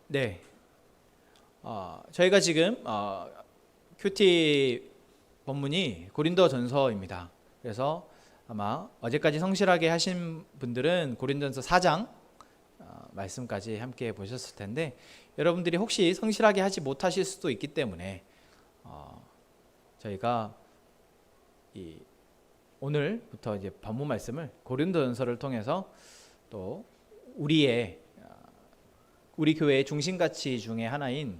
네, 저희가 지금 큐티 본문이 고린도전서입니다. 그래서 아마 어제까지 성실하게 하신 분들은 고린도전서 4장 말씀까지 함께 보셨을 텐데, 여러분들이 혹시 성실하게 하지 못하실 수도 있기 때문에 저희가 오늘부터 이제 본문 말씀을 고린도전서를 통해서 또 우리 교회의 중심가치 중에 하나인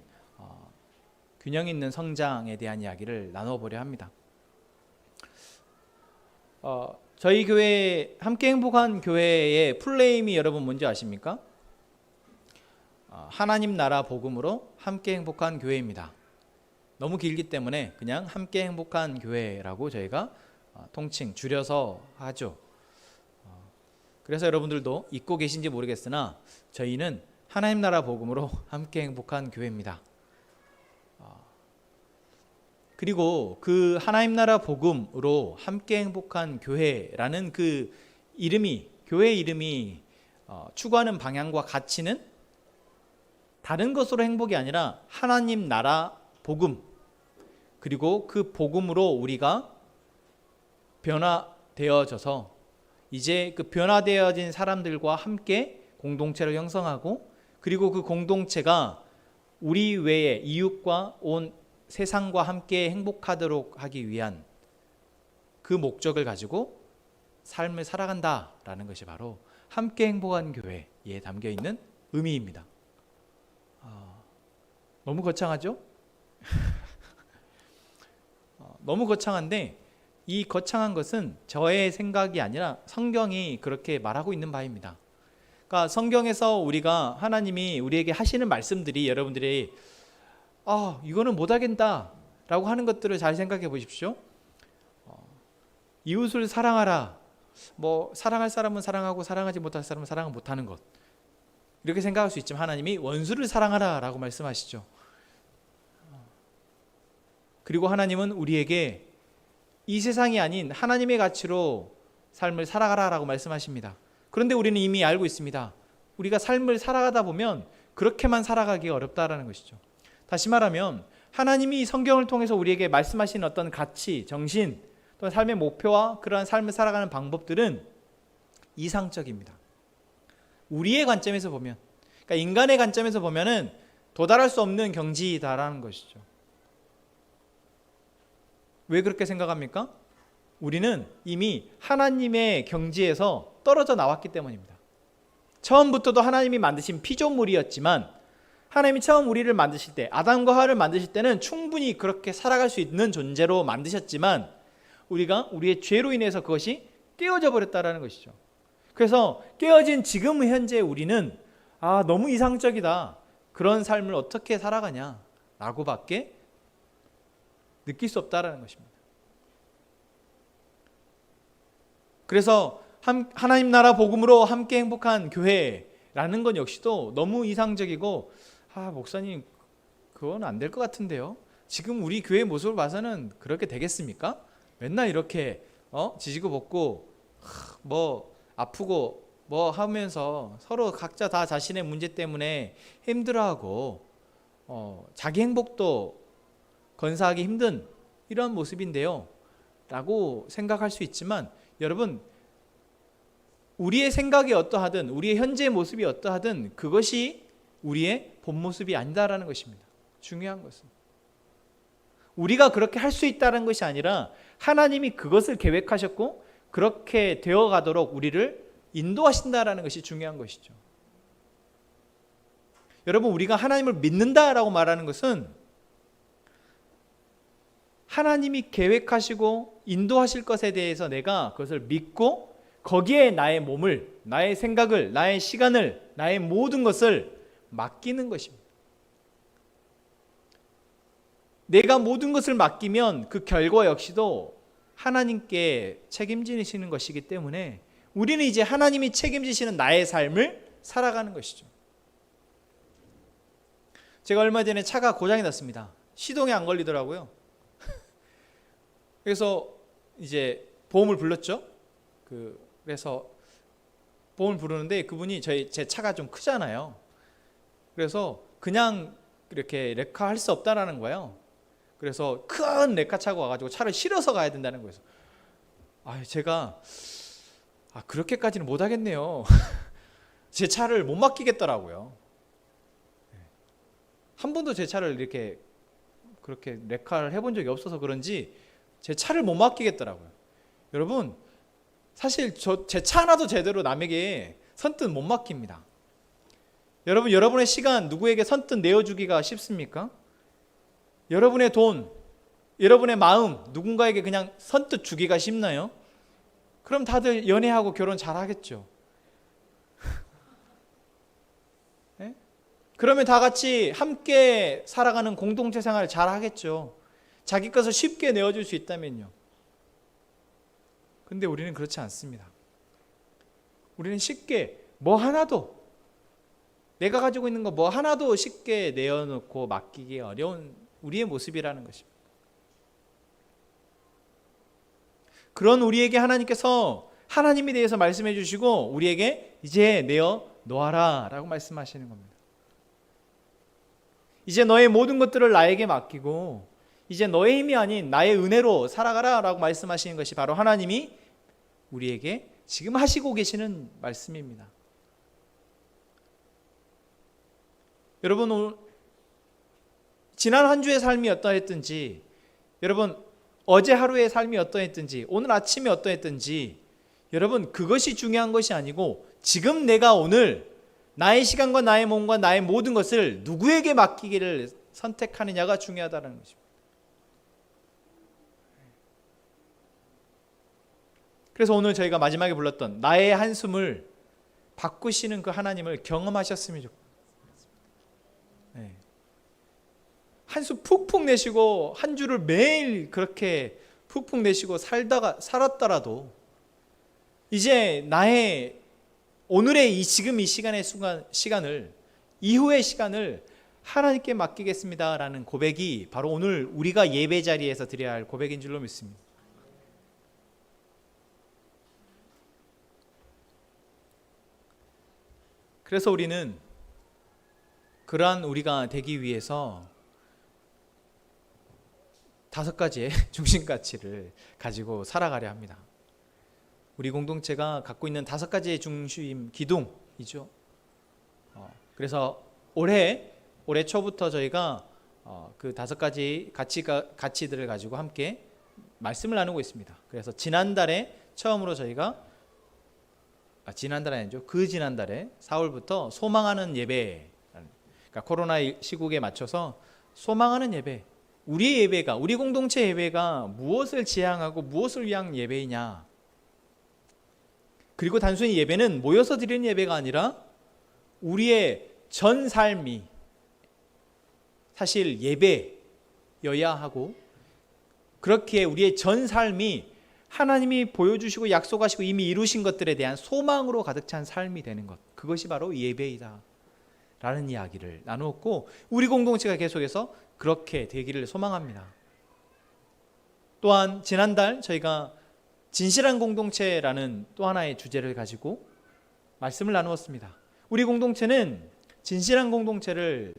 균형 있는 성장에 대한 이야기를 나눠보려 합니다. 저희 교회 함께 행복한 교회의 풀네임이 여러분 뭔지 아십니까? 하나님 나라 복음으로 함께 행복한 교회입니다. 너무 길기 때문에 그냥 함께 행복한 교회라고 저희가 통칭 줄여서 하죠. 그래서 여러분들도 잊고 계신지 모르겠으나 저희는 하나님 나라 복음으로 함께 행복한 교회입니다. 그리고 그 하나님 나라 복음으로 함께 행복한 교회라는 그 이름이, 교회 이름이 추구하는 방향과 가치는 다른 것으로 행복이 아니라 하나님 나라 복음, 그리고 그 복음으로 우리가 변화되어져서 이제 그 변화되어진 사람들과 함께 공동체를 형성하고, 그리고 그 공동체가 우리 외의 이웃과 온 세상과 함께 행복하도록 하기 위한 그 목적을 가지고 삶을 살아간다라는 것이 바로 함께 행복한 교회에 담겨있는 의미입니다. 너무 거창하죠? 너무 거창한데 이 거창한 것은 저의 생각이 아니라 성경이 그렇게 말하고 있는 바입니다. 그러니까 성경에서 우리가 하나님이 우리에게 하시는 말씀들이, 여러분들이 이거는 못하겠다 라고 하는 것들을 잘 생각해 보십시오. 이웃을 사랑하라, 사랑할 사람은 사랑하고 사랑하지 못할 사람은 사랑을 못하는 것, 이렇게 생각할 수 있지만 하나님이 원수를 사랑하라 라고 말씀하시죠. 그리고 하나님은 우리에게 이 세상이 아닌 하나님의 가치로 삶을 살아가라 라고 말씀하십니다. 그런데 우리는 이미 알고 있습니다. 우리가 삶을 살아가다 보면 그렇게만 살아가기가 어렵다라는 것이죠. 다시 말하면 하나님이 성경을 통해서 우리에게 말씀하시는 어떤 가치, 정신, 또는 삶의 목표와 그러한 삶을 살아가는 방법들은 이상적입니다. 우리의 관점에서 보면, 그러니까 인간의 관점에서 보면은 도달할 수 없는 경지다라는 것이죠. 왜 그렇게 생각합니까? 우리는 이미 하나님의 경지에서 떨어져 나왔기 때문입니다. 처음부터도 하나님이 만드신 피조물이었지만, 하나님이 처음 우리를 만드실 때, 아담과 하와를 만드실 때는 충분히 그렇게 살아갈 수 있는 존재로 만드셨지만, 우리가 우리의 죄로 인해서 그것이 깨어져 버렸다는 것이죠. 그래서 깨어진 지금 현재 우리는 너무 이상적이다, 그런 삶을 어떻게 살아가냐 라고밖에 느낄 수 없다는 것입니다. 그래서 하나님 나라 복음으로 함께 행복한 교회라는 건 역시도 너무 이상적이고, 목사님 그건 안 될 것 같은데요, 지금 우리 교회 모습을 봐서는 그렇게 되겠습니까? 맨날 이렇게 지지고 볶고 아프고 하면서 서로 각자 다 자신의 문제 때문에 힘들어하고 자기 행복도 건사하기 힘든 이런 모습인데요 라고 생각할 수 있지만, 여러분, 우리의 생각이 어떠하든 우리의 현재의 모습이 어떠하든 그것이 우리의 본 모습이 아니다라는 것입니다. 중요한 것은 우리가 그렇게 할 수 있다는 것이 아니라 하나님이 그것을 계획하셨고 그렇게 되어가도록 우리를 인도하신다라는 것이 중요한 것이죠. 여러분, 우리가 하나님을 믿는다라고 말하는 것은 하나님이 계획하시고 인도하실 것에 대해서 내가 그것을 믿고 거기에 나의 몸을, 나의 생각을, 나의 시간을, 나의 모든 것을 맡기는 것입니다. 내가 모든 것을 맡기면 그 결과 역시도 하나님께 책임지시는 것이기 때문에 우리는 이제 하나님이 책임지시는 나의 삶을 살아가는 것이죠. 제가 얼마 전에 차가 고장이 났습니다. 시동이 안 걸리더라고요. 그래서 이제 보험을 불렀죠. 그래서 보험을 부르는데 그분이 제 차가 좀 크잖아요. 그래서 그냥 이렇게 레카할 수 없다라는 거예요. 그래서 큰 레카차가 와가지고 차를 실어서 가야 된다는 거예요. 제가 그렇게까지는 못하겠네요. 제 차를 못 맡기겠더라고요. 한 번도 제 차를 이렇게 그렇게 레카를 해본 적이 없어서 그런지 제 차를 못 맡기겠더라고요. 여러분, 사실 제 차 하나도 제대로 남에게 선뜻 못 맡깁니다. 여러분, 여러분의 시간 누구에게 선뜻 내어주기가 쉽습니까? 여러분의 돈, 여러분의 마음 누군가에게 그냥 선뜻 주기가 쉽나요? 그럼 다들 연애하고 결혼 잘 하겠죠. 네? 그러면 다 같이 함께 살아가는 공동체 생활을 잘 하겠죠. 자기 것을 쉽게 내어줄 수 있다면요. 근데 우리는 그렇지 않습니다. 우리는 쉽게 내가 가지고 있는 거 뭐 하나도 쉽게 내어놓고 맡기기 어려운 우리의 모습이라는 것입니다. 그런 우리에게 하나님께서 하나님에 대해서 말씀해 주시고 우리에게 이제 내어 놓아라 라고 말씀하시는 겁니다. 이제 너의 모든 것들을 나에게 맡기고 이제 너의 힘이 아닌 나의 은혜로 살아가라 라고 말씀하시는 것이 바로 하나님이 우리에게 지금 하시고 계시는 말씀입니다. 여러분, 지난 한 주의 삶이 어떠했든지, 여러분 어제 하루의 삶이 어떠했든지, 오늘 아침이 어떠했든지, 여러분 그것이 중요한 것이 아니고 지금 내가 오늘 나의 시간과 나의 몸과 나의 모든 것을 누구에게 맡기기를 선택하느냐가 중요하다는 것입니다. 그래서 오늘 저희가 마지막에 불렀던 나의 한숨을 바꾸시는 그 하나님을 경험하셨으면 좋겠습니다. 한숨 푹푹 내쉬고 한 주를 매일 그렇게 푹푹 내쉬고 살았더라도 이제 나의 오늘의 지금 이 시간을 이후의 시간을 하나님께 맡기겠습니다라는 고백이 바로 오늘 우리가 예배 자리에서 드려야 할 고백인 줄로 믿습니다. 그래서 우리는 그러한 우리가 되기 위해서 5가지의 중심가치를 가지고 살아가려 합니다. 우리 공동체가 갖고 있는 5가지의 중심 기둥이죠. 그래서 올해 초부터 저희가 그 5가지 가치들을 가지고 함께 말씀을 나누고 있습니다. 그래서 지난달에 처음으로 저희가 지난달 아니죠. 그 지난달에 4월부터 소망하는 예배, 그러니까 코로나 시국에 맞춰서 소망하는 예배, 우리 예배가, 우리 공동체 예배가 무엇을 지향하고 무엇을 위한 예배이냐, 그리고 단순히 예배는 모여서 드리는 예배가 아니라 우리의 전 삶이 사실 예배여야 하고, 그렇게 우리의 전 삶이 하나님이 보여주시고 약속하시고 이미 이루신 것들에 대한 소망으로 가득 찬 삶이 되는 것, 그것이 바로 예배이다 라는 이야기를 나누었고, 우리 공동체가 계속해서 그렇게 되기를 소망합니다. 또한 지난달 저희가 진실한 공동체라는 또 하나의 주제를 가지고 말씀을 나누었습니다. 우리 공동체는 진실한 공동체를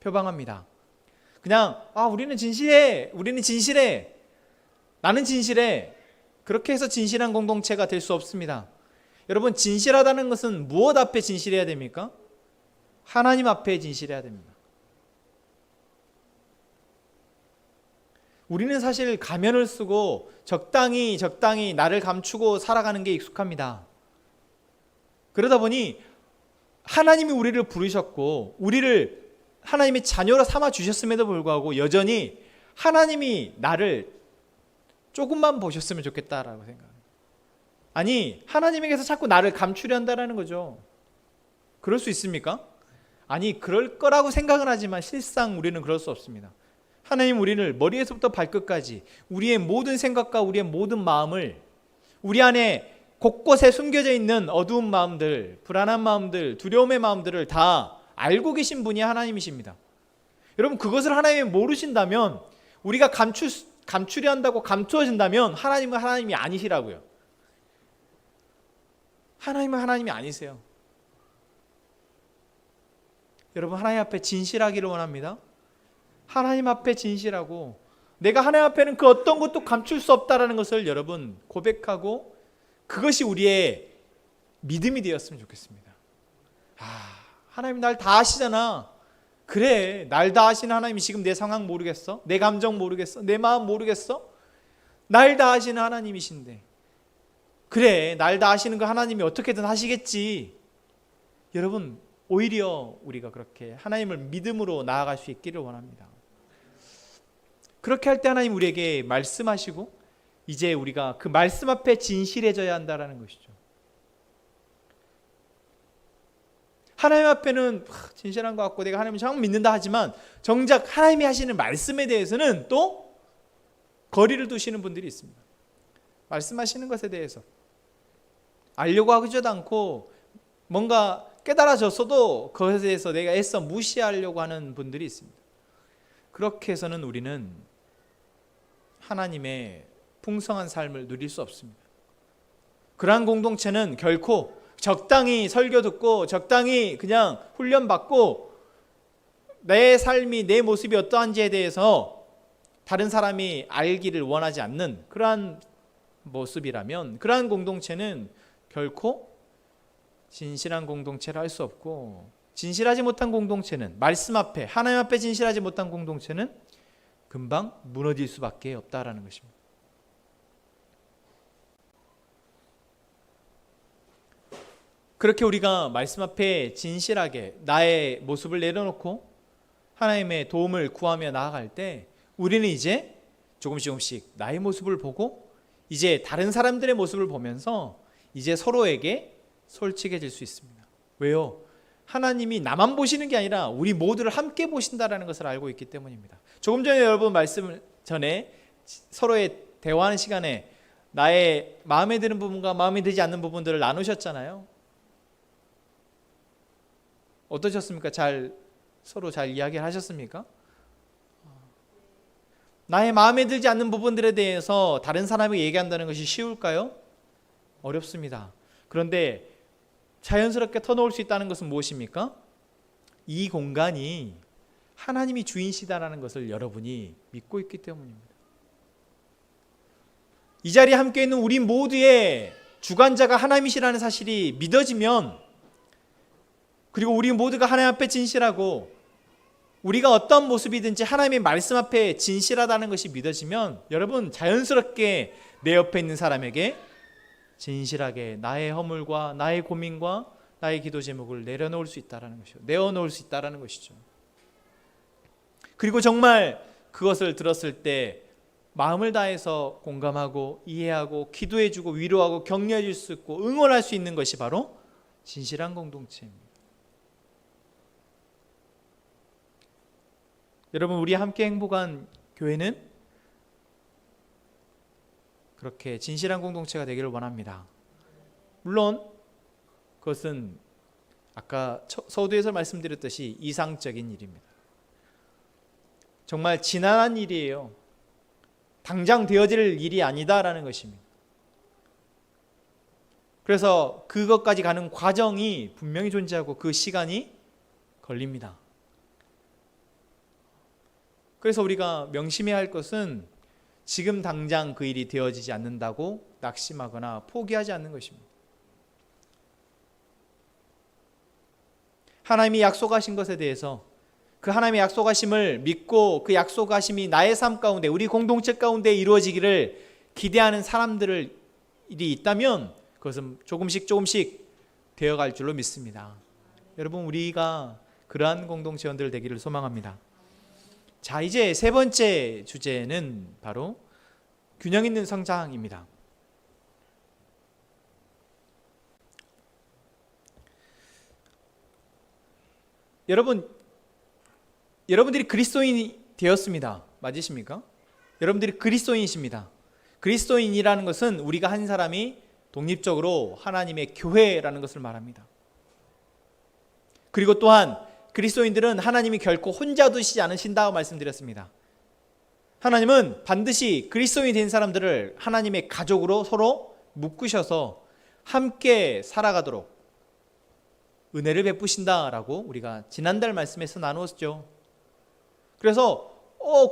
표방합니다. 그냥 우리는 진실해, 나는 진실해, 그렇게 해서 진실한 공동체가 될 수 없습니다. 여러분, 진실하다는 것은 무엇 앞에 진실해야 됩니까? 하나님 앞에 진실해야 됩니다. 우리는 사실 가면을 쓰고 적당히 나를 감추고 살아가는 게 익숙합니다. 그러다 보니 하나님이 우리를 부르셨고 우리를 하나님의 자녀로 삼아 주셨음에도 불구하고 여전히 하나님이 나를 조금만 보셨으면 좋겠다라고 생각합니다. 아니, 하나님에게서 자꾸 나를 감추려 한다는 거죠. 그럴 수 있습니까? 아니, 그럴 거라고 생각은 하지만 실상 우리는 그럴 수 없습니다. 하나님 우리를 머리에서부터 발끝까지 우리의 모든 생각과 우리의 모든 마음을, 우리 안에 곳곳에 숨겨져 있는 어두운 마음들, 불안한 마음들, 두려움의 마음들을 다 알고 계신 분이 하나님이십니다. 여러분, 그것을 하나님이 모르신다면, 우리가 감추려 한다고 감추어진다면 하나님은 하나님이 아니시라고요. 하나님은 하나님이 아니세요. 여러분, 하나님 앞에 진실하기를 원합니다. 하나님 앞에 진실하고, 내가 하나님 앞에는 그 어떤 것도 감출 수 없다라는 것을 여러분 고백하고, 그것이 우리의 믿음이 되었으면 좋겠습니다. 하나님 날 다 아시잖아. 그래, 날 다 아시는 하나님이 지금 내 상황 모르겠어? 내 감정 모르겠어? 내 마음 모르겠어? 날 다 아시는 하나님이신데, 그래, 날 다 아시는 그 하나님이 어떻게든 하시겠지. 여러분, 오히려 우리가 그렇게 하나님을 믿음으로 나아갈 수 있기를 원합니다. 그렇게 할 때 하나님 우리에게 말씀하시고, 이제 우리가 그 말씀 앞에 진실해져야 한다는 것이죠. 하나님 앞에는 진실한 것 같고 내가 하나님을 정 믿는다 하지만, 정작 하나님이 하시는 말씀에 대해서는 또 거리를 두시는 분들이 있습니다. 말씀하시는 것에 대해서 알려고 하지도 않고, 뭔가 깨달아졌어도 그것에 대해서 내가 애써 무시하려고 하는 분들이 있습니다. 그렇게 해서는 우리는 하나님의 풍성한 삶을 누릴 수 없습니다. 그러한 공동체는 결코 적당히 설교 듣고 적당히 그냥 훈련받고 내 삶이, 내 모습이 어떠한지에 대해서 다른 사람이 알기를 원하지 않는 그러한 모습이라면, 그러한 공동체는 결코 진실한 공동체를 할 수 없고, 진실하지 못한 공동체는, 말씀 앞에, 하나님 앞에 진실하지 못한 공동체는 금방 무너질 수밖에 없다라는 것입니다. 그렇게 우리가 말씀 앞에 진실하게 나의 모습을 내려놓고 하나님의 도움을 구하며 나아갈 때, 우리는 이제 조금씩 나의 모습을 보고 이제 다른 사람들의 모습을 보면서 이제 서로에게 솔직해질 수 있습니다. 왜요? 하나님이 나만 보시는 게 아니라 우리 모두를 함께 보신다는 것을 알고 있기 때문입니다. 조금 전에 여러분 말씀 전에 서로의 대화하는 시간에 나의 마음에 드는 부분과 마음에 들지 않는 부분들을 나누셨잖아요. 어떠셨습니까? 서로 잘 이야기를 하셨습니까? 나의 마음에 들지 않는 부분들에 대해서 다른 사람에게 얘기한다는 것이 쉬울까요? 어렵습니다. 그런데 자연스럽게 터놓을 수 있다는 것은 무엇입니까? 이 공간이 하나님이 주인이시다라는 것을 여러분이 믿고 있기 때문입니다. 이 자리에 함께 있는 우리 모두의 주관자가 하나님이시라는 사실이 믿어지면, 그리고 우리 모두가 하나님 앞에 진실하고 우리가 어떤 모습이든지 하나님의 말씀 앞에 진실하다는 것이 믿어지면, 여러분 자연스럽게 내 옆에 있는 사람에게 진실하게 나의 허물과 나의 고민과 나의 기도 제목을 내려놓을 수 있다는 것이죠. 내어놓을 수 있다는 것이죠. 그리고 정말 그것을 들었을 때 마음을 다해서 공감하고 이해하고 기도해주고 위로하고 격려해줄 수 있고 응원할 수 있는 것이 바로 진실한 공동체입니다. 여러분, 우리 함께 행복한 교회는 그렇게 진실한 공동체가 되기를 원합니다. 물론 그것은 아까 서두에서 말씀드렸듯이 이상적인 일입니다. 정말 지난한 일이에요. 당장 되어질 일이 아니다라는 것입니다. 그래서 그것까지 가는 과정이 분명히 존재하고 그 시간이 걸립니다. 그래서 우리가 명심해야 할 것은 지금 당장 그 일이 되어지지 않는다고 낙심하거나 포기하지 않는 것입니다. 하나님이 약속하신 것에 대해서 그 하나님의 약속하심을 믿고 그 약속하심이 나의 삶 가운데, 우리 공동체 가운데 이루어지기를 기대하는 사람들이 있다면 그것은 조금씩 되어갈 줄로 믿습니다. 여러분, 우리가 그러한 공동체원들 되기를 소망합니다. 자, 이제 세 번째 주제는 바로 균형 있는 성장입니다. 여러분들이 그리스도인이 되었습니다. 맞으십니까? 여러분들이 그리스도인이십니다. 그리스도인이라는 것은 우리가 한 사람이 독립적으로 하나님의 교회라는 것을 말합니다. 그리고 또한 그리스도인들은 하나님이 결코 혼자 두시지 않으신다고 말씀드렸습니다. 하나님은 반드시 그리스도인이 된 사람들을 하나님의 가족으로 서로 묶으셔서 함께 살아가도록, 은혜를 베푸신다라고 우리가 지난달 말씀에서 나누었죠. 그래서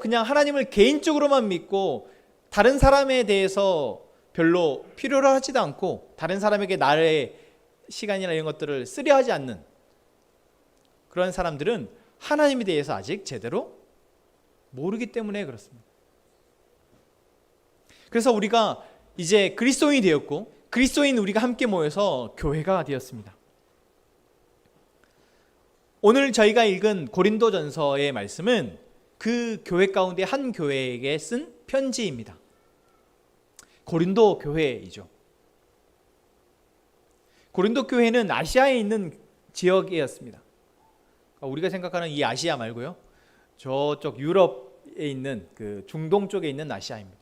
그냥 하나님을 개인적으로만 믿고 다른 사람에 대해서 별로 필요로 하지도 않고 다른 사람에게 나의 시간이나 이런 것들을 쓰려 하지 않는 그런 사람들은 하나님에 대해서 아직 제대로 모르기 때문에 그렇습니다. 그래서 우리가 이제 그리스도인이 되었고 그리스도인 우리가 함께 모여서 교회가 되었습니다. 오늘 저희가 읽은 고린도전서의 말씀은 그 교회 가운데 한 교회에게 쓴 편지입니다. 고린도 교회이죠. 고린도 교회는 아시아에 있는 지역이었습니다. 우리가 생각하는 이 아시아 말고요, 저쪽 유럽에 있는 그 중동 쪽에 있는 아시아입니다.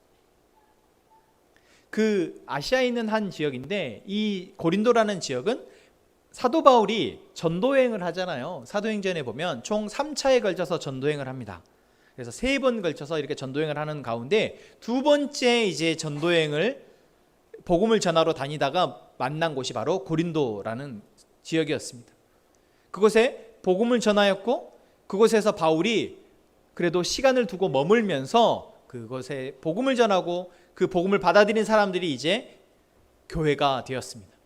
그 아시아에 있는 한 지역인데 이 고린도라는 지역은 사도 바울이 전도행을 하잖아요. 사도행전에 보면 총 3차에 걸쳐서 전도행을 합니다. 그래서 3번 걸쳐서 이렇게 전도행을 하는 가운데 두 번째 이제 전도행을 복음을 전하러 다니다가 만난 곳이 바로 고린도라는 지역이었습니다. 그곳에 복음을 전하였고 그곳에서 바울이 그래도 시간을 두고 머물면서 그곳에 복음을 전하고 그 복음을 받아들인 사람들이 이제 교회가 되었습니다.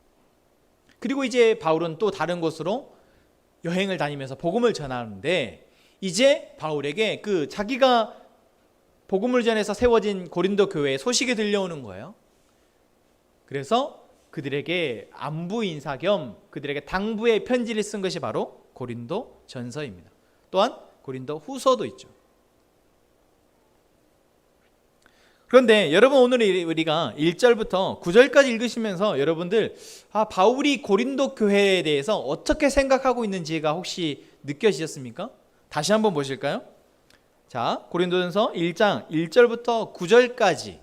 그리고 이제 바울은 또 다른 곳으로 여행을 다니면서 복음을 전하는데 이제 바울에게 그 자기가 복음을 전해서 세워진 고린도 교회의 소식이 들려오는 거예요. 그래서 그들에게 안부 인사 겸 그들에게 당부의 편지를 쓴 것이 바로 고린도 전서입니다. 또한 고린도 후서도 있죠. 그런데 여러분 오늘 우리가 1절부터 9절까지 읽으시면서 여러분들 바울이 고린도 교회에 대해서 어떻게 생각하고 있는지가 혹시 느껴지셨습니까? 다시 한번 보실까요? 자, 고린도전서 1장 1절부터 9절까지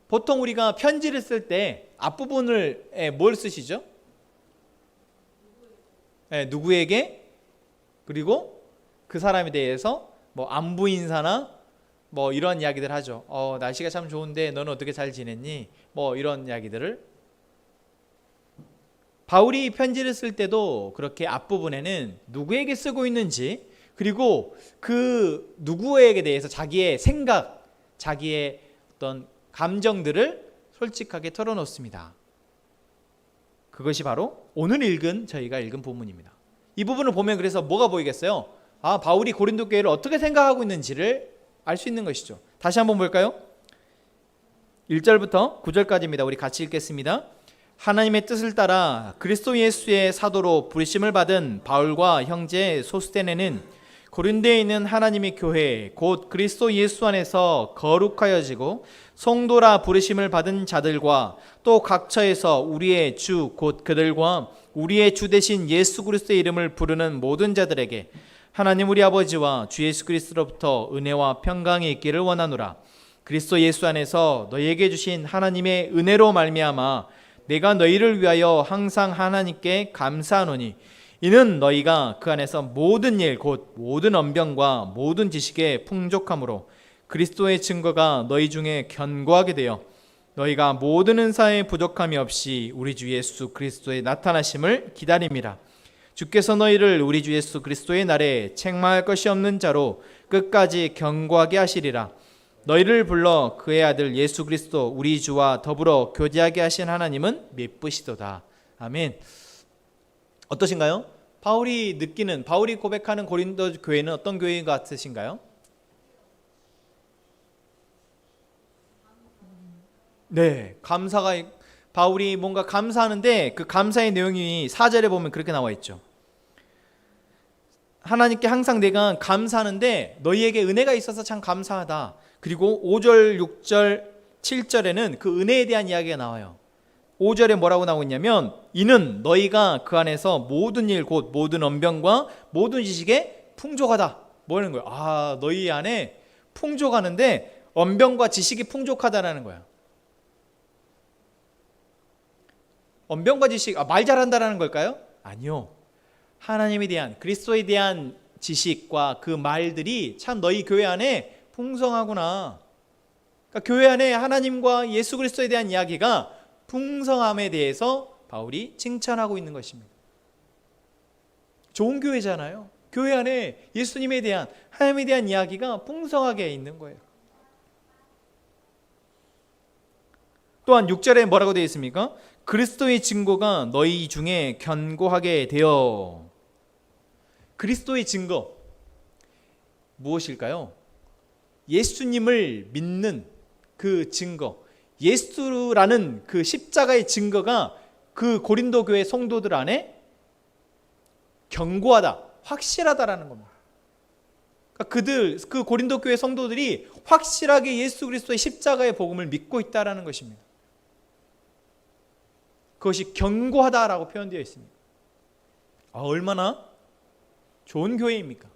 보통 우리가 편지를 쓸 때 앞부분을 뭘 쓰시죠? 누구에게 그리고 그 사람에 대해서 뭐 안부 인사나 뭐 이런 이야기들 하죠. 날씨가 참 좋은데 너는 어떻게 잘 지냈니? 뭐 이런 이야기들을 바울이 편지를 쓸 때도 그렇게 앞부분에는 누구에게 쓰고 있는지 그리고 그 누구에게 대해서 자기의 생각, 자기의 어떤 감정들을 솔직하게 털어놓습니다. 그것이 바로 오늘 저희가 읽은 부분입니다. 이 부분을 보면 그래서 뭐가 보이겠어요? 바울이 고린도 교회를 어떻게 생각하고 있는지를 알 수 있는 것이죠. 다시 한번 볼까요? 1절부터 9절까지입니다. 우리 같이 읽겠습니다. 하나님의 뜻을 따라 그리스도 예수의 사도로 부르심을 받은 바울과 형제 소스데네는 고린도에 있는 하나님의 교회 곧 그리스도 예수 안에서 거룩하여지고 성도라 부르심을 받은 자들과 또 각처에서 우리의 주 곧 그들과 우리의 주 되신 예수 그리스도의 이름을 부르는 모든 자들에게 하나님 우리 아버지와 주 예수 그리스도로부터 은혜와 평강이 있기를 원하노라. 그리스도 예수 안에서 너희에게 주신 하나님의 은혜로 말미암아 내가 너희를 위하여 항상 하나님께 감사하노니 이는 너희가 그 안에서 모든 일 곧 모든 언변과 모든 지식에 풍족함으로 그리스도의 증거가 너희 중에 견고하게 되어 너희가 모든 은사에 부족함이 없이 우리 주 예수 그리스도의 나타나심을 기다림이라. 주께서 너희를 우리 주 예수 그리스도의 날에 책망할 것이 없는 자로 끝까지 견고하게 하시리라. 너희를 불러 그의 아들 예수 그리스도 우리 주와 더불어 교제하게 하신 하나님은 미쁘시도다. 아멘. 어떠신가요? 바울이 고백하는 고린도 교회는 어떤 교회 같으신가요? 네, 바울이 뭔가 감사하는데 그 감사의 내용이 4절에 보면 그렇게 나와 있죠. 하나님께 항상 내가 감사하는데 너희에게 은혜가 있어서 참 감사하다. 그리고 5절, 6절, 7절에는 그 은혜에 대한 이야기가 나와요. 5절에 뭐라고 나오고 있냐면 이는 너희가 그 안에서 모든 일 곧 모든 언변과 모든 지식에 풍족하다. 뭐 하는 거예요? 너희 안에 풍족하는데 언변과 지식이 풍족하다라는 거야. 언변과 지식, 말 잘한다라는 걸까요? 아니요. 하나님에 대한 그리스도에 대한 지식과 그 말들이 참 너희 교회 안에 풍성하구나. 그러니까 교회 안에 하나님과 예수 그리스도에 대한 이야기가 풍성함에 대해서 바울이 칭찬하고 있는 것입니다. 좋은 교회잖아요. 교회 안에 예수님에 대한, 하나님에 대한 이야기가 풍성하게 있는 거예요. 또한 6절에 뭐라고 되어 있습니까? 그리스도의 증거가 너희 중에 견고하게 되어. 그리스도의 증거 무엇일까요? 예수님을 믿는 그 증거, 예수라는 그 십자가의 증거가 그 고린도 교회 성도들 안에 견고하다, 확실하다라는 겁니다. 그러니까 그 고린도 교회 성도들이 확실하게 예수 그리스도의 십자가의 복음을 믿고 있다라는 것입니다. 그것이 견고하다라고 표현되어 있습니다. 얼마나 좋은 교회입니까?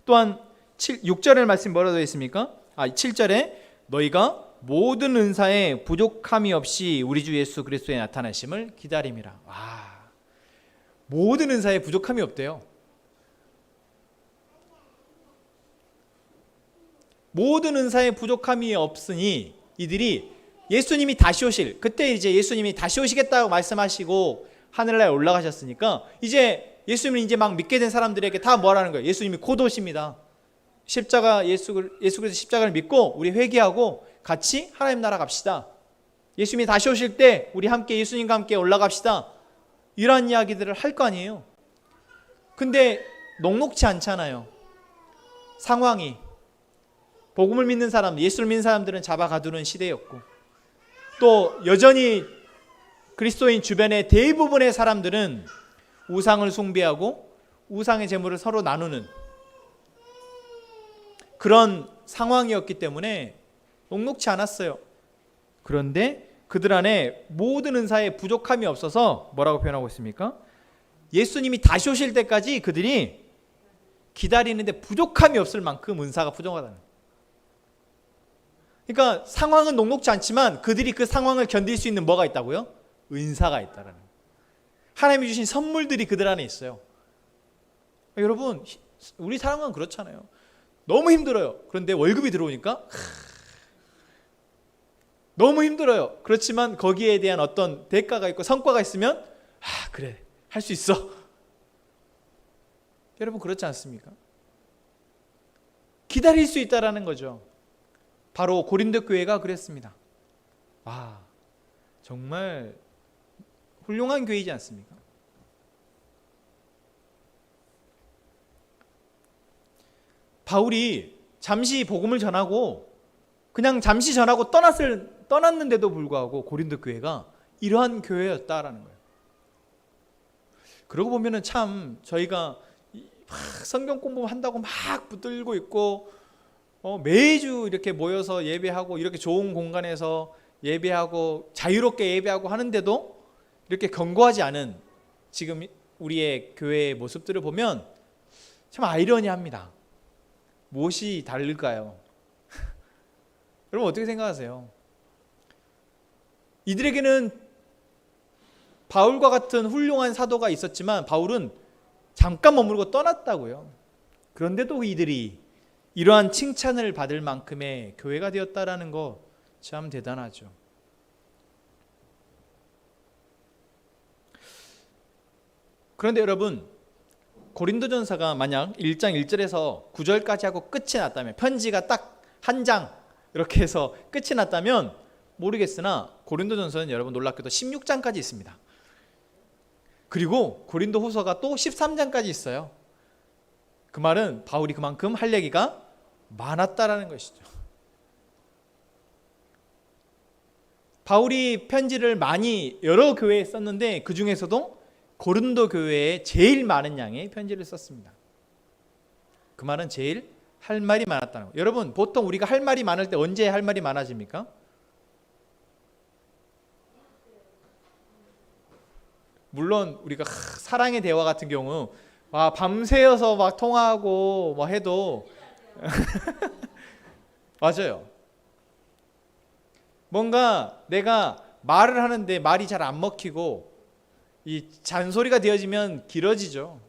또한 6절의 말씀이 뭐라고 되어 있습니까? 7절에 너희가 모든 은사에 부족함이 없이 우리 주 예수 그리스도의 나타나심을 기다림이라. 모든 은사에 부족함이 없대요. 모든 은사에 부족함이 없으니 이들이 예수님이 다시 오실, 그때 이제 예수님이 다시 오시겠다고 말씀하시고 하늘나라에 올라가셨으니까 이제 예수님을 이제 막 믿게 된 사람들에게 다 뭐라는 거예요? 예수님이 곧 오십니다. 예수 그리스도 십자가를 믿고 우리 회개하고 같이 하나님 나라 갑시다. 예수님이 다시 오실 때 우리 함께 예수님과 함께 올라갑시다. 이런 이야기들을 할 거 아니에요. 근데 녹록치 않잖아요. 상황이. 복음을 믿는 사람, 예수를 믿는 사람들은 잡아가두는 시대였고, 또 여전히 그리스도인 주변의 대부분의 사람들은 우상을 숭배하고 우상의 제물을 서로 나누는 그런 상황이었기 때문에 녹록치 않았어요. 그런데 그들 안에 모든 은사에 부족함이 없어서 뭐라고 표현하고 있습니까? 예수님이 다시 오실 때까지 그들이 기다리는데 부족함이 없을 만큼 은사가 부족하다는 거예요. 그러니까 상황은 녹록지 않지만 그들이 그 상황을 견딜 수 있는 뭐가 있다고요? 은사가 있다라는 거예요. 하나님이 주신 선물들이 그들 안에 있어요. 여러분, 우리 사람은 그렇잖아요. 너무 힘들어요. 그런데 월급이 들어오니까 너무 힘들어요. 그렇지만 거기에 대한 어떤 대가가 있고 성과가 있으면 그래, 할 수 있어. 여러분 그렇지 않습니까? 기다릴 수 있다라는 거죠. 바로 고린도 교회가 그랬습니다. 정말 훌륭한 교회이지 않습니까? 바울이 잠시 복음을 전하고 그냥 잠시 전하고 떠났는데도 불구하고 고린도 교회가 이러한 교회였다라는 거예요. 그러고 보면은 참 저희가 막 성경 공부한다고 막 붙들고 있고 매주 이렇게 모여서 예배하고 이렇게 좋은 공간에서 예배하고 자유롭게 예배하고 하는데도 이렇게 견고하지 않은 지금 우리의 교회의 모습들을 보면 참 아이러니합니다. 무엇이 다를까요? 여러분 어떻게 생각하세요? 이들에게는 바울과 같은 훌륭한 사도가 있었지만 바울은 잠깐 머무르고 떠났다고요. 그런데도 이들이 이러한 칭찬을 받을 만큼의 교회가 되었다라는 거 참 대단하죠. 그런데 여러분, 고린도전서가 만약 1장 1절에서 9절까지 하고 끝이 났다면, 편지가 딱 한 장 이렇게 해서 끝이 났다면 모르겠으나 고린도전서는 여러분 놀랍게도 16장까지 있습니다. 그리고 고린도후서가 또 13장까지 있어요. 그 말은 바울이 그만큼 할 얘기가 많았다라는 것이죠. 바울이 편지를 많이 여러 교회에 썼는데 그 중에서도 고린도 교회에 제일 많은 양의 편지를 썼습니다. 그 말은 제일 할 말이 많았다는 거예요. 여러분 보통 우리가 할 말이 많을 때 언제 할 말이 많아집니까? 물론 우리가 사랑의 대화 같은 경우 밤새워서 막 통화하고 뭐 해도 맞아요. 뭔가 내가 말을 하는데 말이 잘 안 먹히고 이 잔소리가 되어지면 길어지죠.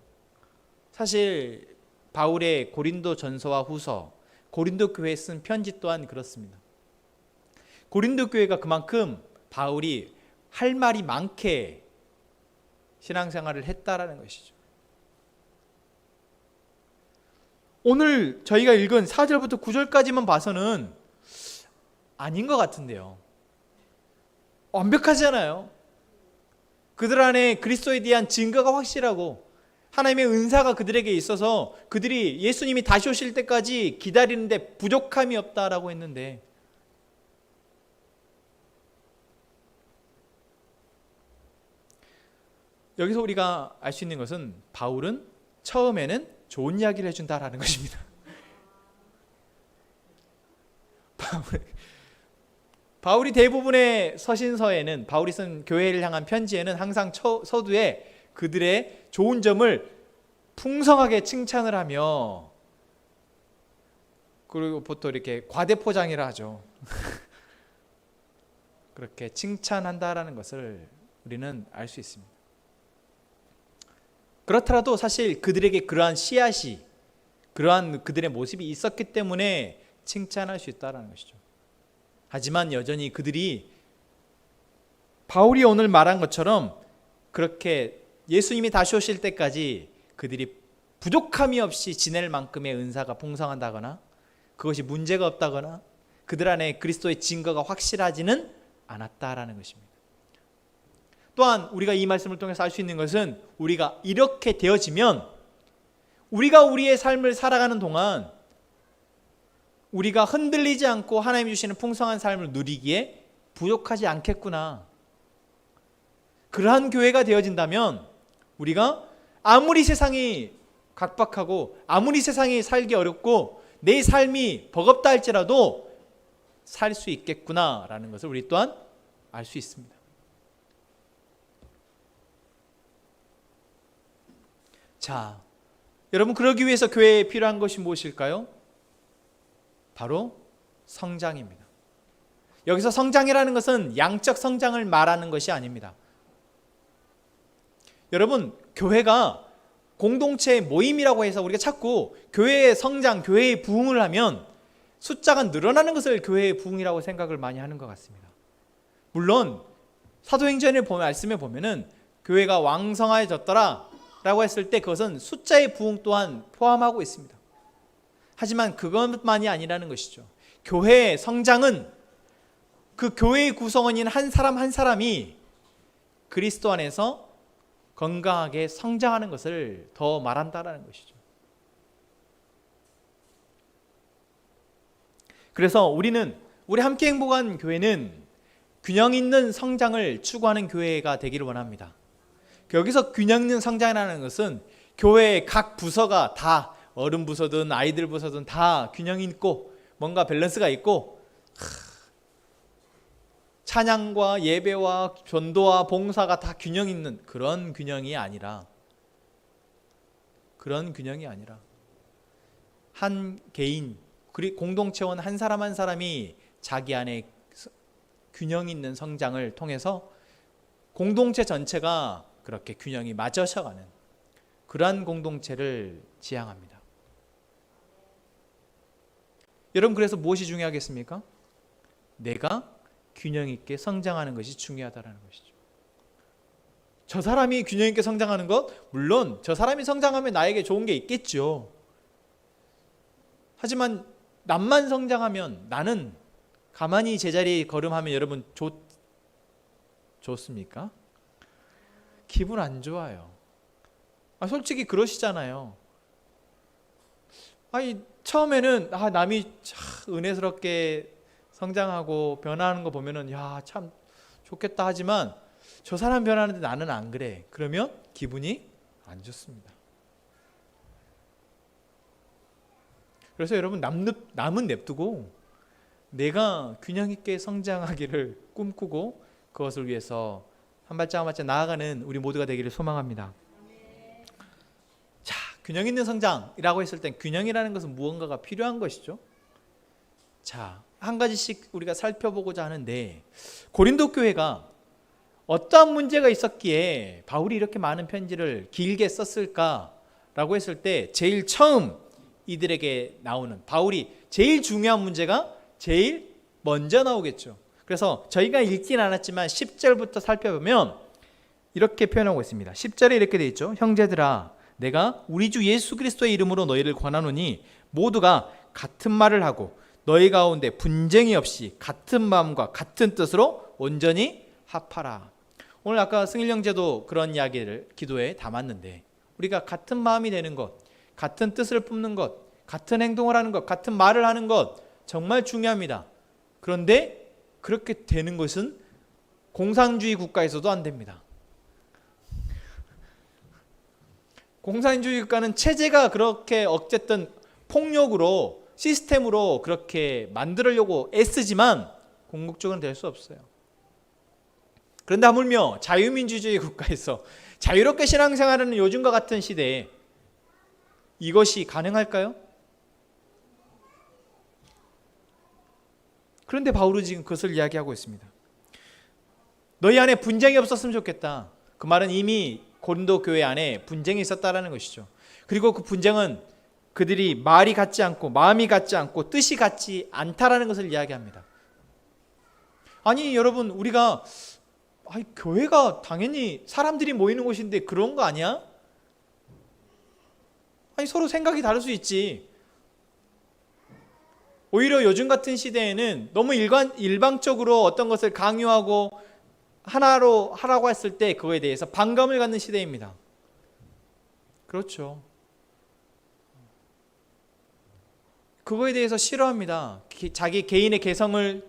사실 바울의 고린도 전서와 후서, 고린도 교회에 쓴 편지 또한 그렇습니다. 고린도 교회가 그만큼 바울이 할 말이 많게 신앙생활을 했다라는 것이죠. 오늘 저희가 읽은 4절부터 9절까지만 봐서는 아닌 것 같은데요. 완벽하잖아요. 그들 안에 그리스도에 대한 증거가 확실하고 하나님의 은사가 그들에게 있어서 그들이 예수님이 다시 오실 때까지 기다리는데 부족함이 없다라고 했는데, 여기서 우리가 알 수 있는 것은 바울은 처음에는 좋은 이야기를 해준다라는 것입니다. 바울이 대부분의 서신서에는, 바울이 쓴 교회를 향한 편지에는 항상 서두에 그들의 좋은 점을 풍성하게 칭찬을 하며, 그리고 보통 이렇게 과대포장이라 하죠. 그렇게 칭찬한다라는 것을 우리는 알 수 있습니다. 그렇더라도 사실 그들에게 그러한 씨앗이, 그러한 그들의 모습이 있었기 때문에 칭찬할 수 있다는 것이죠. 하지만 여전히 그들이 바울이 오늘 말한 것처럼 그렇게 예수님이 다시 오실 때까지 그들이 부족함이 없이 지낼 만큼의 은사가 풍성한다거나 그것이 문제가 없다거나 그들 안에 그리스도의 증거가 확실하지는 않았다라는 것입니다. 또한 우리가 이 말씀을 통해서 알 수 있는 것은, 우리가 이렇게 되어지면 우리가 우리의 삶을 살아가는 동안 우리가 흔들리지 않고 하나님이 주시는 풍성한 삶을 누리기에 부족하지 않겠구나. 그러한 교회가 되어진다면 우리가 아무리 세상이 각박하고 아무리 세상이 살기 어렵고 내 삶이 버겁다 할지라도 살 수 있겠구나라는 것을 우리 또한 알 수 있습니다. 자, 여러분, 그러기 위해서 교회에 필요한 것이 무엇일까요? 바로 성장입니다. 여기서 성장이라는 것은 양적 성장을 말하는 것이 아닙니다. 여러분, 교회가 공동체의 모임이라고 해서 우리가 자꾸 교회의 성장, 교회의 부흥을 하면 숫자가 늘어나는 것을 교회의 부흥이라고 생각을 많이 하는 것 같습니다. 물론 사도행전의 말씀에 보면은 교회가 왕성해졌더라 라고 했을 때 그것은 숫자의 부흥 또한 포함하고 있습니다. 하지만 그것만이 아니라는 것이죠. 교회의 성장은 그 교회의 구성원인 한 사람 한 사람이 그리스도 안에서 건강하게 성장하는 것을 더 말한다라는 것이죠. 그래서 우리 함께 행복한 교회는 균형 있는 성장을 추구하는 교회가 되기를 원합니다. 여기서 균형 있는 성장이라는 것은 교회의 각 부서가 다, 어른 부서든 아이들 부서든 다 균형 있고 뭔가 밸런스가 있고, 찬양과 예배와 전도와 봉사가 다 균형 있는 그런 균형이 아니라, 한 개인, 공동체원 한 사람 한 사람이 자기 안에 균형 있는 성장을 통해서 공동체 전체가 그렇게 균형이 맞춰져가는 그러한 공동체를 지향합니다. 여러분, 그래서 무엇이 중요하겠습니까? 내가 균형 있게 성장하는 것이 중요하다는 것이죠. 저 사람이 균형 있게 성장하는 것, 물론 저 사람이 성장하면 나에게 좋은 게 있겠죠. 하지만 남만 성장하면, 나는 가만히 제자리에 걸음하면 여러분 좋습니까? 기분 안 좋아요. 솔직히 그러시잖아요. 처음에는 남이 참 은혜스럽게 성장하고 변화하는 거 보면은 참 좋겠다 하지만 저 사람 변하는데 나는 안 그래. 그러면 기분이 안 좋습니다. 그래서 여러분, 남은 냅두고 내가 균형 있게 성장하기를 꿈꾸고 그것을 위해서 한 발짝 한 발짝 나아가는 우리 모두가 되기를 소망합니다. 자, 균형 있는 성장이라고 했을 땐 균형이라는 것은 무언가가 필요한 것이죠. 자, 한 가지씩 우리가 살펴보고자 하는데, 고린도 교회가 어떠한 문제가 있었기에 바울이 이렇게 많은 편지를 길게 썼을까라고 했을 때 제일 처음 이들에게 나오는, 바울이 제일 중요한 문제가 제일 먼저 나오겠죠. 그래서 저희가 읽진 않았지만 10절부터 살펴보면 이렇게 표현하고 있습니다. 10절에 이렇게 되어 있죠. 형제들아, 내가 우리 주 예수 그리스도의 이름으로 너희를 권하노니 모두가 같은 말을 하고 너희 가운데 분쟁이 없이 같은 마음과 같은 뜻으로 온전히 합하라. 오늘 아까 승일 형제도 그런 이야기를 기도에 담았는데, 우리가 같은 마음이 되는 것, 같은 뜻을 뿜는 것, 같은 행동을 하는 것, 같은 말을 하는 것 정말 중요합니다. 그런데 그렇게 되는 것은 공산주의 국가에서도 안 됩니다. 공산주의 국가는 체제가 그렇게 어쨌든 폭력으로 시스템으로 그렇게 만들려고 애쓰지만 궁극적으로는 될 수 없어요. 그런데 하물며 자유민주주의 국가에서 자유롭게 신앙생활하는 요즘과 같은 시대에 이것이 가능할까요? 그런데 바울은 지금 그것을 이야기하고 있습니다. 너희 안에 분쟁이 없었으면 좋겠다. 그 말은 이미 고린도 교회 안에 분쟁이 있었다라는 것이죠. 그리고 그 분쟁은 그들이 말이 같지 않고 마음이 같지 않고 뜻이 같지 않다라는 것을 이야기합니다. 아니 여러분, 우리가 교회가 당연히 사람들이 모이는 곳인데 그런 거 아니야? 아니 서로 생각이 다를 수 있지. 오히려 요즘 같은 시대에는 너무 일방적으로 어떤 것을 강요하고 하나로 하라고 했을 때 그거에 대해서 반감을 갖는 시대입니다. 그렇죠. 그거에 대해서 싫어합니다. 자기 개인의 개성을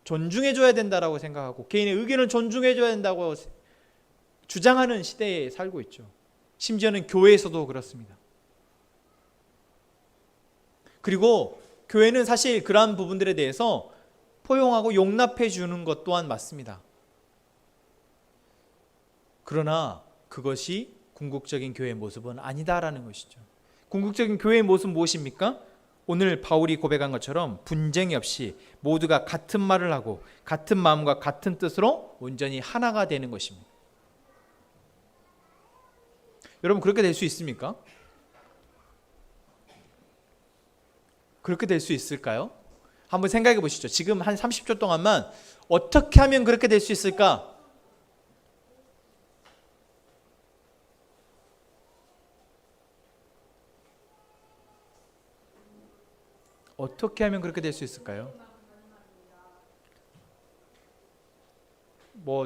존중해줘야 된다고 생각하고 개인의 의견을 존중해줘야 된다고 주장하는 시대에 살고 있죠. 심지어는 교회에서도 그렇습니다. 그리고 교회는 사실 그러한 부분들에 대해서 포용하고 용납해 주는 것 또한 맞습니다. 그러나 그것이 궁극적인 교회의 모습은 아니다라는 것이죠. 궁극적인 교회의 모습은 무엇입니까? 오늘 바울이 고백한 것처럼 분쟁이 없이 모두가 같은 말을 하고 같은 마음과 같은 뜻으로 온전히 하나가 되는 것입니다. 여러분, 그렇게 될 수 있습니까? 그렇게 될 수 있을까요? 한번 생각해 보시죠. 지금 한 30초 동안만 어떻게 하면 그렇게 될 수 있을까? 어떻게 하면 그렇게 될 수 있을까요?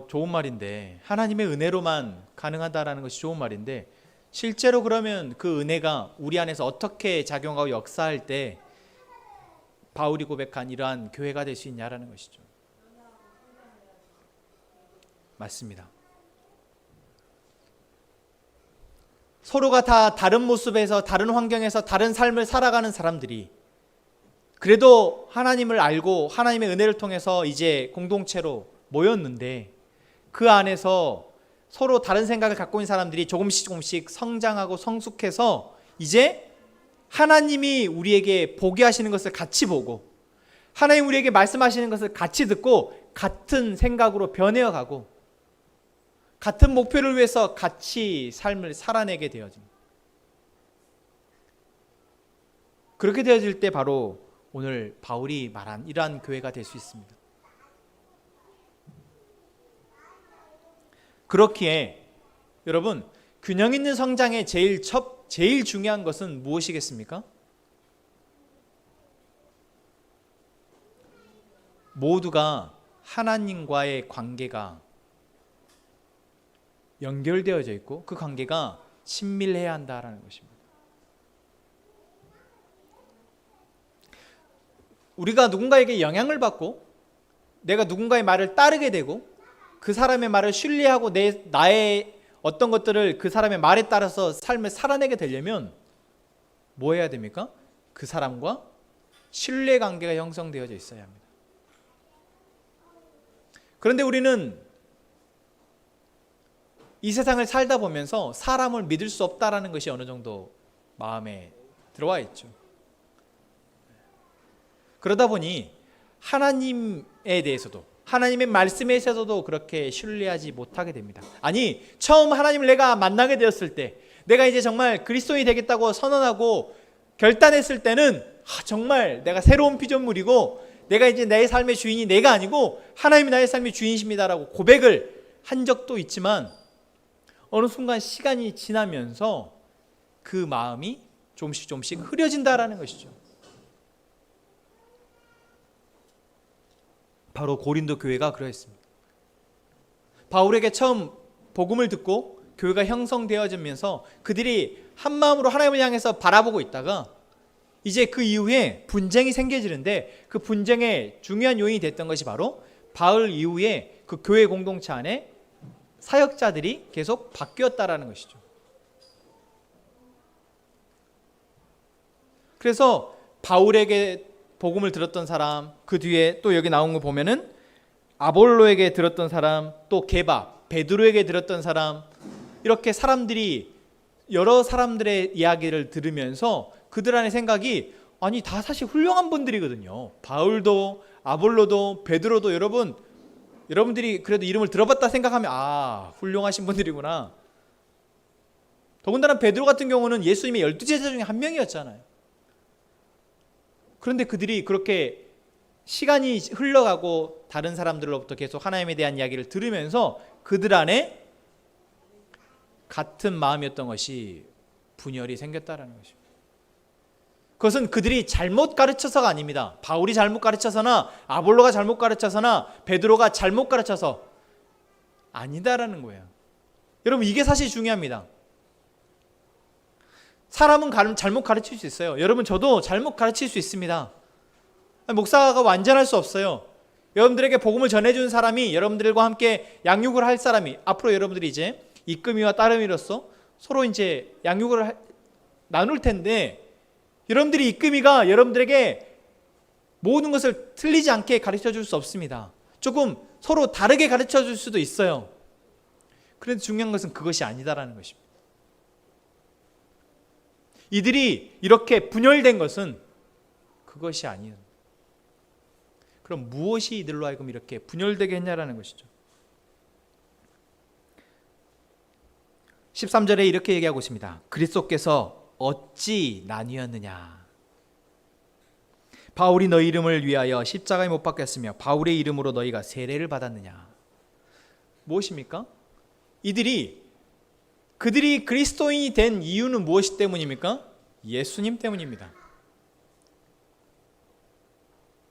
좋은 말인데, 하나님의 은혜로만 가능하다라는 것이 좋은 말인데, 실제로 그러면 그 은혜가 우리 안에서 어떻게 작용하고 역사할 때 바울이 고백한 이러한 교회가 될 수 있냐라는 것이죠. 맞습니다. 서로가 다 다른 모습에서, 다른 환경에서, 다른 삶을 살아가는 사람들이 그래도 하나님을 알고 하나님의 은혜를 통해서 이제 공동체로 모였는데, 그 안에서 서로 다른 생각을 갖고 있는 사람들이 조금씩 성장하고 성숙해서 이제 하나님이 우리에게 보게 하시는 것을 같이 보고 하나님 우리에게 말씀하시는 것을 같이 듣고 같은 생각으로 변해어 가고 같은 목표를 위해서 같이 삶을 살아내게 되어집니다. 그렇게 되어질 때 바로 오늘 바울이 말한 이러한 교회가 될 수 있습니다. 그렇기에 여러분, 균형 있는 성장의 제일 중요한 것은 무엇이겠습니까? 모두가 하나님과의 관계가 연결되어져 있고 그 관계가 친밀해야 한다라는 것입니다. 우리가 누군가에게 영향을 받고 내가 누군가의 말을 따르게 되고 그 사람의 말을 신뢰하고 나의 어떤 것들을 그 사람의 말에 따라서 삶을 살아내게 되려면 뭐 해야 됩니까? 그 사람과 신뢰관계가 형성되어져 있어야 합니다. 그런데 우리는 이 세상을 살다 보면서 사람을 믿을 수 없다라는 것이 어느 정도 마음에 들어와 있죠. 그러다 보니 하나님에 대해서도 하나님의 말씀에 있어서도 그렇게 신뢰하지 못하게 됩니다. 아니, 처음 하나님을 내가 만나게 되었을 때, 내가 이제 정말 그리스도인이 되겠다고 선언하고 결단했을 때는 정말 내가 새로운 피조물이고 내가 이제 내 삶의 주인이 내가 아니고 하나님이 나의 삶의 주인이십니다라고 고백을 한 적도 있지만 어느 순간 시간이 지나면서 그 마음이 조금씩 흐려진다라는 것이죠. 바로 고린도 교회가 그러했습니다. 바울에게 처음 복음을 듣고 교회가 형성되어지면서 그들이 한 마음으로 하나님을 향해서 바라보고 있다가 이제 그 이후에 분쟁이 생겨지는데 그 분쟁의 중요한 요인이 됐던 것이 바로 바울 이후에 그 교회 공동체 안에 사역자들이 계속 바뀌었다라는 것이죠. 그래서 바울에게 복음을 들었던 사람, 그 뒤에 또 여기 나온 거 보면은 아볼로에게 들었던 사람, 또 게바, 베드로에게 들었던 사람, 이렇게 사람들이 여러 사람들의 이야기를 들으면서 그들 안의 생각이 아니 다 사실 훌륭한 분들이거든요. 바울도 아볼로도 베드로도 여러분들이 그래도 이름을 들어봤다 생각하면 아 훌륭하신 분들이구나. 더군다나 베드로 같은 경우는 예수님의 12제자 중에 한 명이었잖아요. 그런데 그들이 그렇게 시간이 흘러가고 다른 사람들로부터 계속 하나님에 대한 이야기를 들으면서 그들 안에 같은 마음이었던 것이 분열이 생겼다는 것입니다. 그것은 그들이 잘못 가르쳐서가 아닙니다. 바울이 잘못 가르쳐서나 아볼로가 잘못 가르쳐서나 베드로가 잘못 가르쳐서 아니다라는 거예요. 여러분 이게 사실 중요합니다. 사람은 잘못 가르칠 수 있어요. 여러분 저도 잘못 가르칠 수 있습니다. 목사가 완전할 수 없어요. 여러분들에게 복음을 전해준 사람이 여러분들과 함께 양육을 할 사람이 앞으로 여러분들이 이제 이끔이와 따름이로서 서로 이제 양육을 나눌 텐데 여러분들이 이끔이가 여러분들에게 모든 것을 틀리지 않게 가르쳐 줄 수 없습니다. 조금 서로 다르게 가르쳐 줄 수도 있어요. 그런데 중요한 것은 그것이 아니다라는 것입니다. 이들이 이렇게 분열된 것은 그것이 아니에요. 그럼 무엇이 이들로 하여금 이렇게 분열되게 했냐라는 것이죠. 13절에 이렇게 얘기하고 있습니다. 그리스도께서 어찌 나뉘었느냐. 바울이 너희 이름을 위하여 십자가에 못 박혔으며 바울의 이름으로 너희가 세례를 받았느냐. 무엇입니까? 그들이 그리스도인이 된 이유는 무엇 때문입니까? 예수님 때문입니다.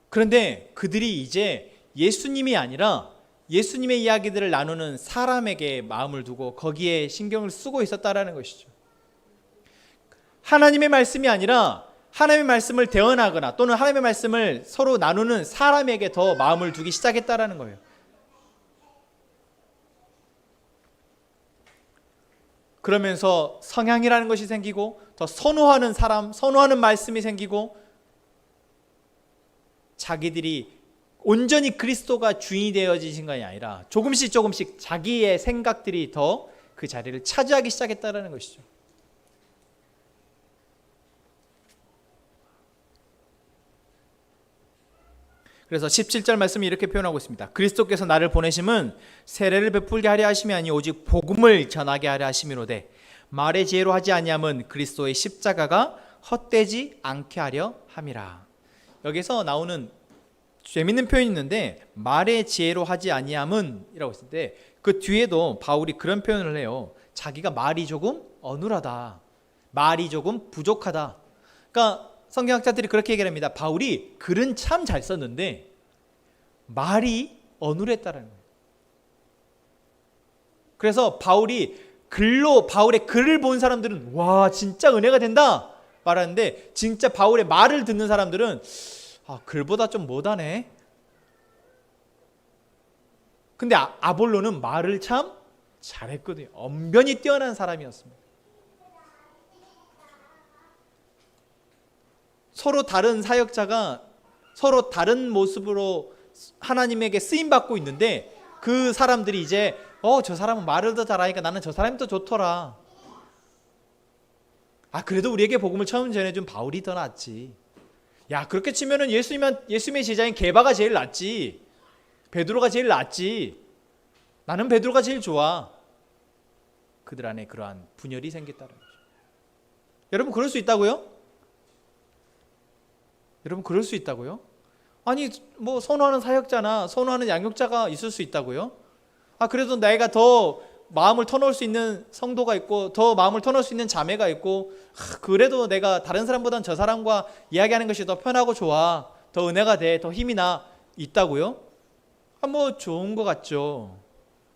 그런데 그들이 이제 예수님이 아니라 예수님의 이야기들을 나누는 사람에게 마음을 두고 거기에 신경을 쓰고 있었다라는 것이죠. 하나님의 말씀이 아니라 하나님의 말씀을 대언하거나 또는 하나님의 말씀을 서로 나누는 사람에게 더 마음을 두기 시작했다라는 거예요. 그러면서 성향이라는 것이 생기고 더 선호하는 사람, 선호하는 말씀이 생기고 자기들이 온전히 그리스도가 주인이 되어지신 것이 아니라 조금씩 자기의 생각들이 더 그 자리를 차지하기 시작했다는 것이죠. 그래서 17절 말씀이 이렇게 표현하고 있습니다. 그리스도께서 나를 보내심은 세례를 베풀게 하려 하심이 아니 오직 복음을 전하게 하려 하심이로되 말의 지혜로 하지 아니함은 그리스도의 십자가가 헛되지 않게 하려 함이라. 여기서 나오는 재밌는 표현이 있는데 말의 지혜로 하지 아니함은 이라고 했을 때 그 뒤에도 바울이 그런 표현을 해요. 자기가 말이 조금 어눌하다, 말이 조금 부족하다. 그러니까 성경학자들이 그렇게 얘기를 합니다. 바울이 글은 참 잘 썼는데 말이 어눌했다는 거예요. 그래서 바울의 글을 본 사람들은 와 진짜 은혜가 된다 말하는데 진짜 바울의 말을 듣는 사람들은 글보다 좀 못하네. 근데 아볼로는 말을 참 잘했거든요. 언변이 뛰어난 사람이었습니다. 서로 다른 사역자가 서로 다른 모습으로 하나님에게 쓰임받고 있는데 그 사람들이 이제 저 사람은 말을 더 잘하니까 나는 저 사람이 더 좋더라. 그래도 우리에게 복음을 처음 전해준 바울이 더 낫지. 야 그렇게 치면은 예수님의 제자인 게바가 제일 낫지. 베드로가 제일 낫지. 나는 베드로가 제일 좋아. 그들 안에 그러한 분열이 생겼다는 거죠. 여러분 그럴 수 있다고요? 여러분 그럴 수 있다고요? 아니 뭐 선호하는 사역자나 선호하는 양육자가 있을 수 있다고요? 그래도 내가 더 마음을 터놓을 수 있는 성도가 있고 더 마음을 터놓을 수 있는 자매가 있고 그래도 내가 다른 사람보다는 저 사람과 이야기하는 것이 더 편하고 좋아, 더 은혜가 돼, 더 힘이 나 있다고요? 뭐 좋은 것 같죠.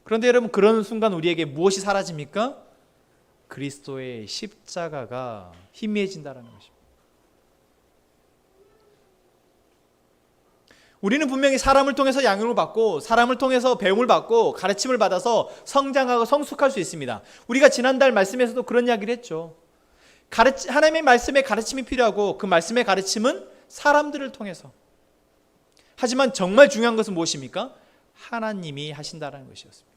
그런데 여러분, 그런 순간 우리에게 무엇이 사라집니까? 그리스도의 십자가가 희미해진다는 것입니다. 우리는 분명히 사람을 통해서 양육을 받고 사람을 통해서 배움을 받고 가르침을 받아서 성장하고 성숙할 수 있습니다. 우리가 지난달 말씀에서도 그런 이야기를 했죠. 하나님의 말씀에 가르침이 필요하고 그 말씀의 가르침은 사람들을 통해서. 하지만 정말 중요한 것은 무엇입니까? 하나님이 하신다는 것이었습니다.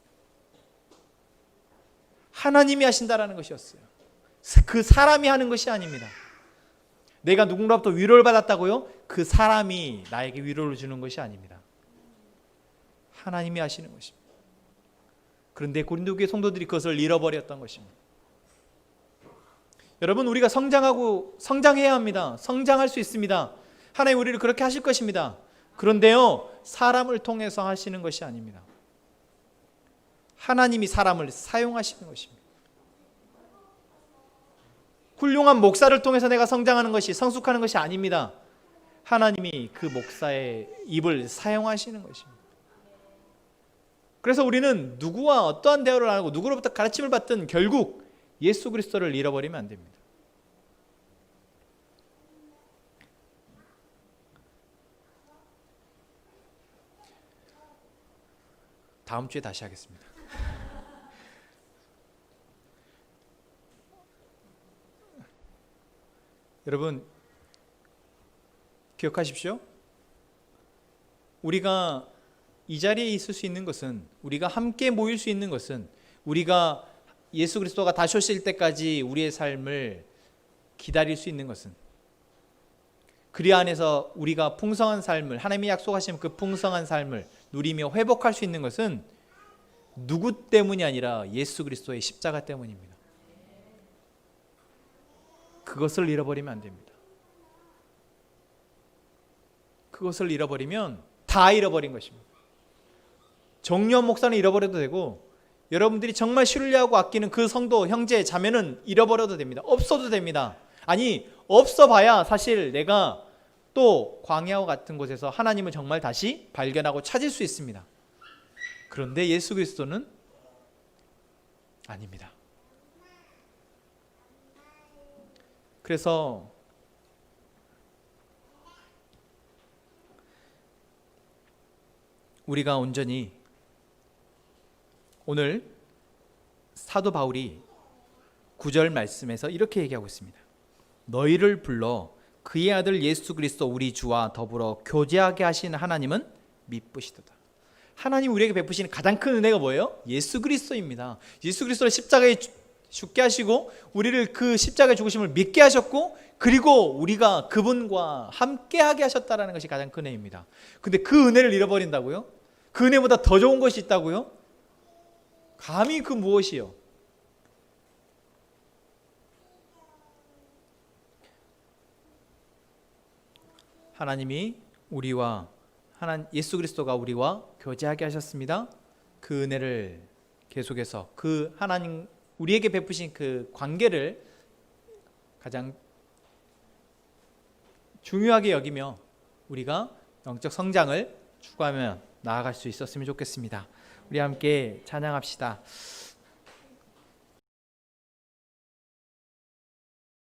하나님이 하신다는 것이었어요. 그 사람이 하는 것이 아닙니다. 내가 누군가로부터 위로를 받았다고요? 그 사람이 나에게 위로를 주는 것이 아닙니다. 하나님이 하시는 것입니다. 그런데 고린도 교회 성도들이 그것을 잃어버렸던 것입니다. 여러분, 우리가 성장해야 합니다. 성장할 수 있습니다. 하나님 우리를 그렇게 하실 것입니다. 그런데요, 사람을 통해서 하시는 것이 아닙니다. 하나님이 사람을 사용하시는 것입니다. 훌륭한 목사를 통해서 내가 성장하는 것이, 성숙하는 것이 아닙니다. 하나님이 그 목사의 입을 사용하시는 것입니다. 그래서 우리는 누구와 어떠한 대화를 하고 누구로부터 가르침을 받든 결국 예수 그리스도를 잃어버리면 안 됩니다. 다음 주에 다시 하겠습니다. 여러분, 기억하십시오. 우리가 이 자리에 있을 수 있는 것은, 우리가 함께 모일 수 있는 것은, 우리가 예수 그리스도가 다시 오실 때까지 우리의 삶을 기다릴 수 있는 것은, 그리 안에서 우리가 풍성한 삶을, 하나님이 약속하신 그 풍성한 삶을 누리며 회복할 수 있는 것은 누구 때문이 아니라 예수 그리스도의 십자가 때문입니다. 그것을 잃어버리면 안 됩니다. 그것을 잃어버리면 다 잃어버린 것입니다. 정유한 목사는 잃어버려도 되고, 여러분들이 정말 신뢰하고 아끼는 그 성도, 형제, 자매는 잃어버려도 됩니다. 없어도 됩니다. 아니, 없어봐야 사실 내가 또 광야와 같은 곳에서 하나님을 정말 다시 발견하고 찾을 수 있습니다. 그런데 예수 그리스도는 아닙니다. 그래서 우리가 온전히 오늘 사도 바울이 9절 말씀에서 이렇게 얘기하고 있습니다. 너희를 불러 그의 아들 예수 그리스도 우리 주와 더불어 교제하게 하신 하나님은 미쁘시도다. 하나님 우리에게 베푸시는 가장 큰 은혜가 뭐예요? 예수 그리스도입니다. 예수 그리스도를 십자가에 죽게 하시고 우리를 그 십자가의 죽으심을 믿게 하셨고, 그리고 우리가 그분과 함께하게 하셨다는 것이 가장 큰 은혜입니다. 근데 그 은혜를 잃어버린다고요? 그 은혜보다 더 좋은 것이 있다고요? 감히 그 무엇이요? 하나님이 우리와 예수 그리스도가 우리와 교제하게 하셨습니다. 그 은혜를 계속해서 그 하나님 우리에게 베푸신 그 관계를 가장 중요하게 여기며 우리가 영적 성장을 추구하며 나아갈 수 있었으면 좋겠습니다. 우리 함께 찬양합시다.